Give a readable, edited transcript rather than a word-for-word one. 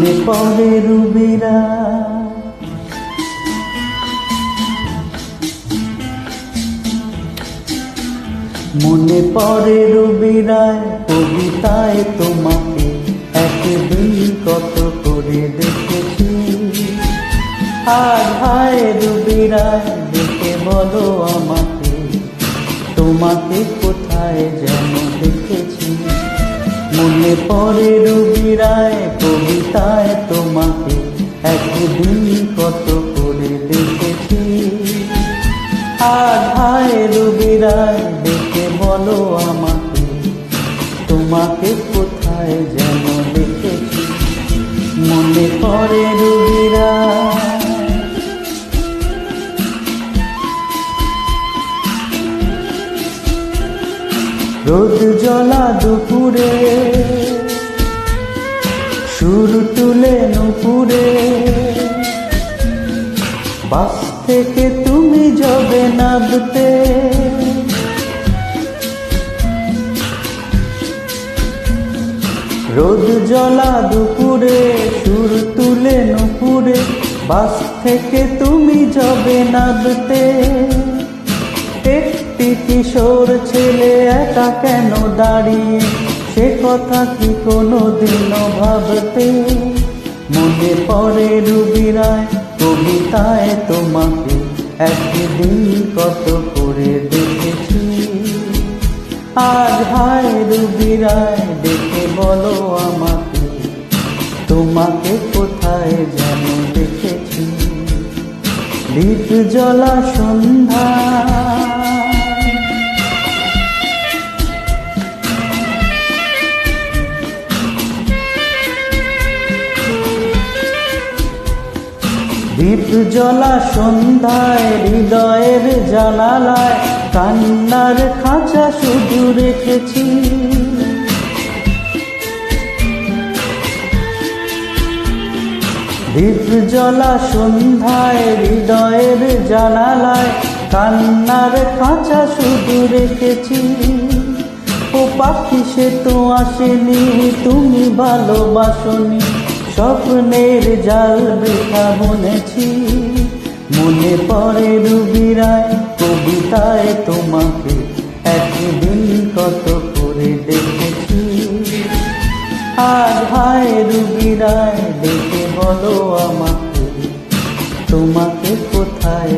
মনে পড়ে রুবিরা, মনে পড়ে রুবিরায় কবিতায় তোমাকে একদিন কত করে দেখেছি। আর হায় রুবিরায় দেখে বলো আমাকে, তোমাকে কোথায় যেন দেখেছি। মনে পড়ে রুবিরায় কবিতায় তোমাকে একদিন কত করে দেখেছি। আর হায় রুবিরায় দেখে বলো আমাকে, তোমাকে কোথায় যেন দেখেছি। মনে পড়ে রুবিরায়। রোদ জ্বলা দুপুরে সুর তুলে নুপুরে, বাস থেকে তুমি যাবে নাবতে। রোদ জ্বলা দুপুরে সুর তুলে নুপুরে, বাস থেকে তুমি যাবে নাবতে। একটি কিশোর ছেলে একা কেন দাঁড়িয়ে, সে কথা কি কোনোদিনও ভাবতে। মনে পড়ে রুবিরায় কবিতায় তোমাকে একদিন কত করে দেখেছি। আজ হায় রুবিরায় দেখে বলো আমাকে, তোমাকে কোথায় যেন দেখেছি। দীপ জ্বলা সন্ধ্যা, দীপ জ্বলা সন্ধ্যায় হৃদয়ের জানালায় কান্নার খাঁচা শুধু রেখেছি। দীপ জ্বলা সন্ধ্যায় হৃদয়ের জানালায় কান্নার খাঁচা শুধু রেখেছি। ও পাখি সে তো আসেনি, তুমি ভালোবাসনি, স্বপ্নের জাল বৃথা বুনেছি। মনে পড়ে রুবিরায় কবিতায় তোমাকে একদিন কত করে দেখেছি। আজ হায় রুবিরায় দেখে বলো আমাকে, তোমাকে কোথায়